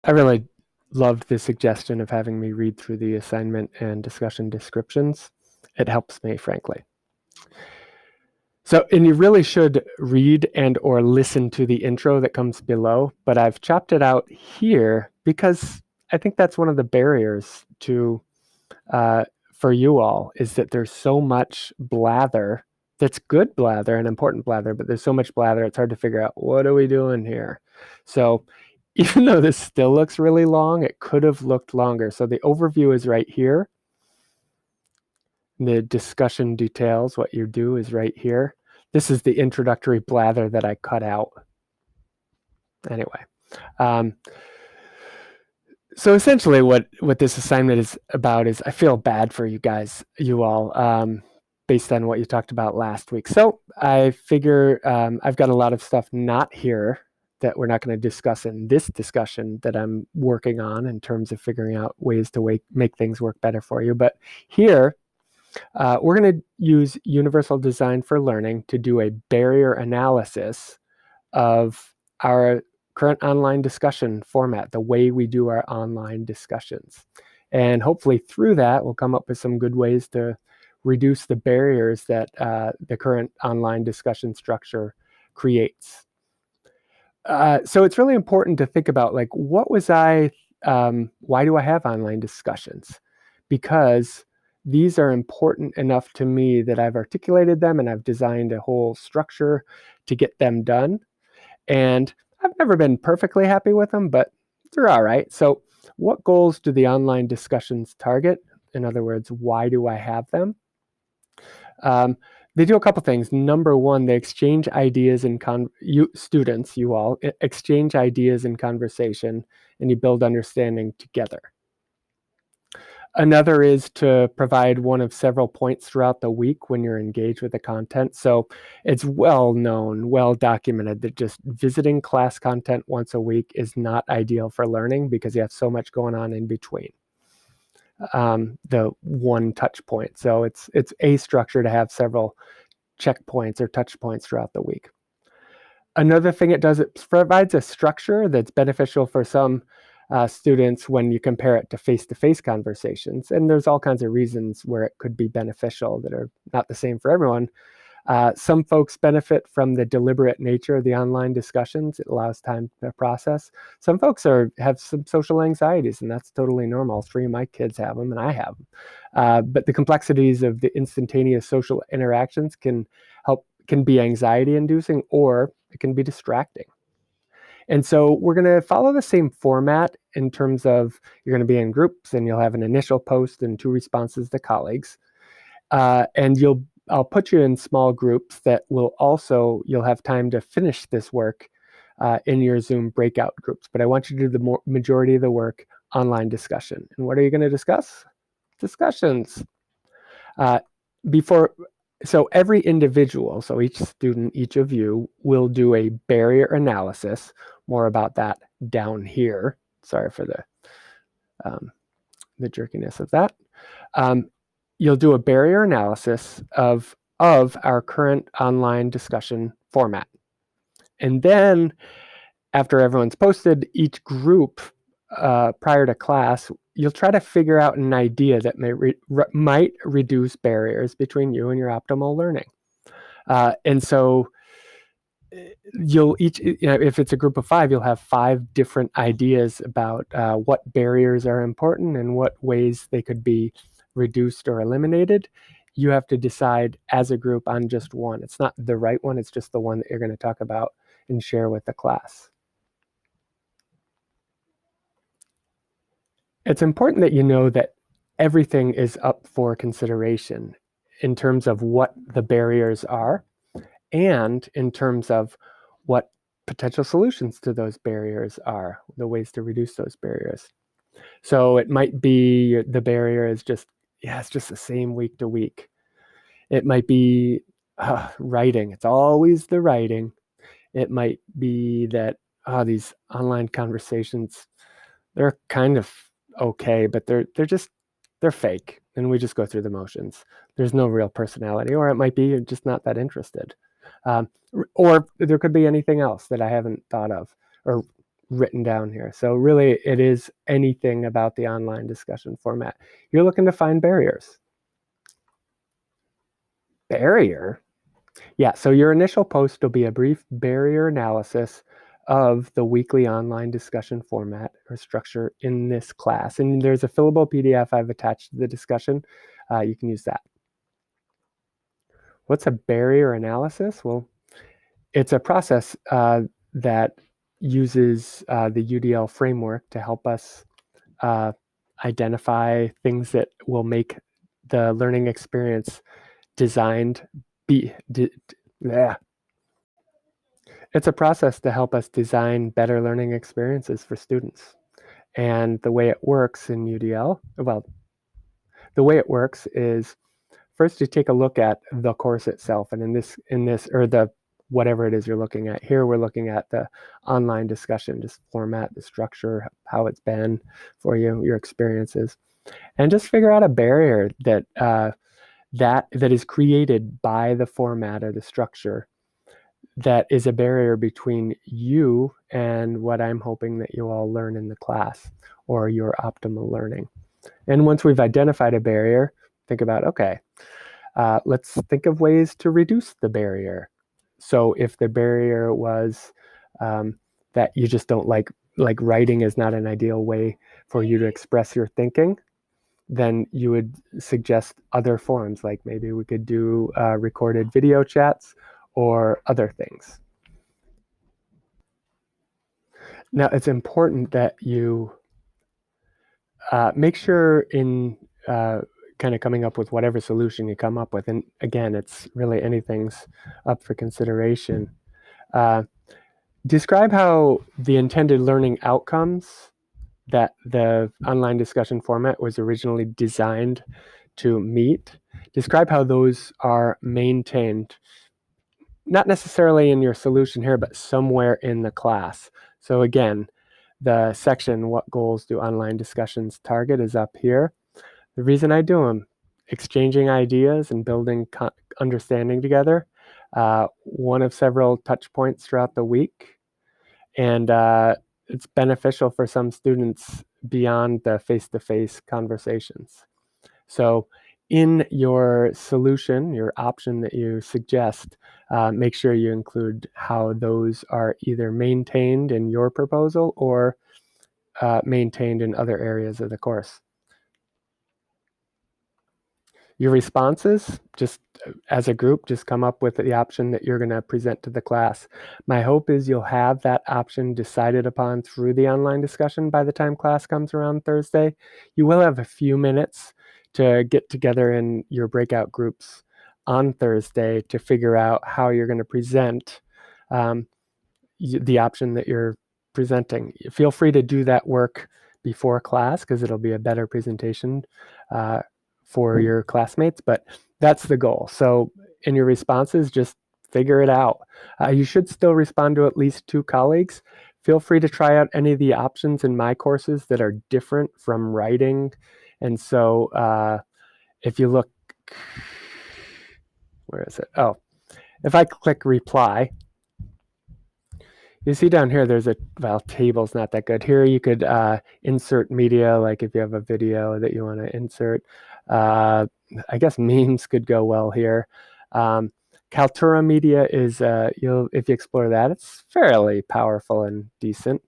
I really loved the suggestion of having me read through the assignment and discussion descriptions. It helps me, frankly. So, and you really should read and or listen to the intro that comes below, but I've chopped it out here because I think that's one of the barriers to for you all, is that there's so much blather that's good blather and important blather, but there's so much blather it's hard to figure out what are we doing here. So even though this still looks really long, it could have looked longer. So the overview is right here. The discussion details, what you do, is right here. This is the introductory blather that I cut out. Anyway, so essentially what this assignment is about is I feel bad for you guys, you all, based on what you talked about last week. So I figure I've got a lot of stuff not here that we're not going to discuss in this discussion that I'm working on in terms of figuring out ways to make things work better for you. But here, we're going to use Universal Design for Learning to do a barrier analysis of our current online discussion format, the way we do our online discussions. And hopefully through that, we'll come up with some good ways to reduce the barriers that the current online discussion structure creates. So it's really important to think about, like, why do I have online discussions? Because these are important enough to me that I've articulated them and I've designed a whole structure to get them done. And I've never been perfectly happy with them, but they're all right. So what goals do the online discussions target? In other words, why do I have them? They do a couple things. Number one, they exchange ideas and students, you all, exchange ideas in conversation, and you build understanding together. Another is to provide one of several points throughout the week when you're engaged with the content. So it's well known, well documented that just visiting class content once a week is not ideal for learning because you have so much going on in between the one touch point. So it's a structure to have several checkpoints or touch points throughout the week. Another thing it does, it provides a structure that's beneficial for some students when you compare it to face-to-face conversations. And there's all kinds of reasons where it could be beneficial that are not the same for everyone. Some folks benefit from the deliberate nature of the online discussions. It allows time to process. Some folks have some social anxieties, and that's totally normal. 3 of my kids have them, and I have them. But the complexities of the instantaneous social interactions can be anxiety-inducing, or it can be distracting. And so we're going to follow the same format in terms of you're going to be in groups and you'll have an initial post and 2 responses to colleagues. And I'll put you in small groups that you'll have time to finish this work in your Zoom breakout groups. But I want you to do the majority of the work online discussion. And what are you going to discuss? Discussions. So every individual, so each student, each of you, will do a barrier analysis. More about that down here. Sorry for the jerkiness of that. You'll do a barrier analysis of our current online discussion format. And then after everyone's posted, each group prior to class, you'll try to figure out an idea that might reduce barriers between you and your optimal learning. And so you'll each, if it's a group of 5, you'll have 5 different ideas about what barriers are important and what ways they could be reduced or eliminated. You have to decide as a group on just one. It's not the right one, it's just the one that you're going to talk about and share with the class. It's important that you know that everything is up for consideration in terms of what the barriers are and in terms of what potential solutions to those barriers are, the ways to reduce those barriers. So it might be the barrier is it's just the same week to week. It might be writing. It's always the writing. It might be that these online conversations, they're kind of okay, but they're fake, and we just go through the motions. There's no real personality, or it might be you're just not that interested. Or there could be anything else that I haven't thought of or written down here. So really, it is anything about the online discussion format. You're looking to find barriers. Barrier? Yeah, so your initial post will be a brief barrier analysis of the weekly online discussion format or structure in this class. And there's a fillable PDF I've attached to the discussion. You can use that. What's a barrier analysis? Well, it's a process that uses the UDL framework to help us identify things that will make the learning experience designed yeah. It's a process to help us design better learning experiences for students. And the way it works in UDL, well, the way it works is first you take a look at the course itself, and in this or the whatever it is you're looking at. Here we're looking at the online discussion, just format, the structure, how it's been for you, your experiences, and just figure out a barrier that is created by the format or the structure that is a barrier between you and what I'm hoping that you all learn in the class or your optimal learning. And once we've identified a barrier, think about, okay, let's think of ways to reduce the barrier. So if the barrier was that you just don't like writing is not an ideal way for you to express your thinking, then you would suggest other forms, like maybe we could do recorded video chats or other things. Now, it's important that you make sure in kind of coming up with whatever solution you come up with, and again, it's really anything's up for consideration. Describe how the intended learning outcomes that the online discussion format was originally designed to meet. Describe how those are maintained, not necessarily in your solution here, but somewhere in the class. So again, the section, what goals do online discussions target, is up here. The reason I do them, exchanging ideas and building understanding together, one of several touch points throughout the week. And it's beneficial for some students beyond the face-to-face conversations. So in your solution, your option that you suggest, make sure you include how those are either maintained in your proposal or maintained in other areas of the course. Your responses, just as a group, just come up with the option that you're going to present to the class. My hope is you'll have that option decided upon through the online discussion by the time class comes around Thursday. You will have a few minutes to get together in your breakout groups on Thursday to figure out how you're going to present the option that you're presenting. Feel free to do that work before class because it'll be a better presentation for your classmates, but that's the goal. So in your responses, just figure it out. You should still respond to at least 2 colleagues. Feel free to try out any of the options in my courses that are different from writing. And so if you look, where is it? Oh, if I click reply, you see down here, there's table's not that good. Here you could insert media, like if you have a video that you want to insert. I guess memes could go well here. Kaltura media is, if you explore that, it's fairly powerful and decent.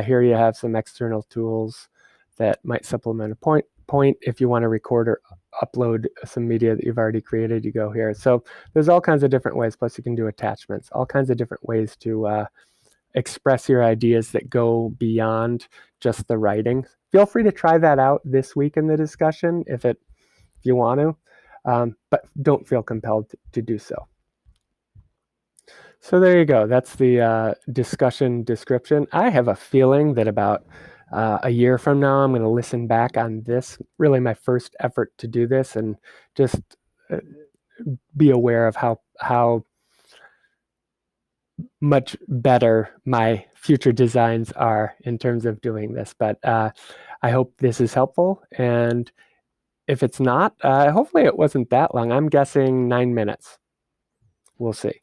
Here you have some external tools that might supplement a point. If you want to record or upload some media that you've already created, you go here. So there's all kinds of different ways, plus you can do attachments, all kinds of different ways to express your ideas that go beyond just the writing. Feel free to try that out this week in the discussion if you want to, but don't feel compelled to do so. So there you go. That's the discussion description. I have a feeling that about a year from now, I'm going to listen back on this, really my first effort to do this, and just be aware of how much better my future designs are in terms of doing this. But I hope this is helpful. And if it's not, hopefully it wasn't that long. I'm guessing 9 minutes. We'll see.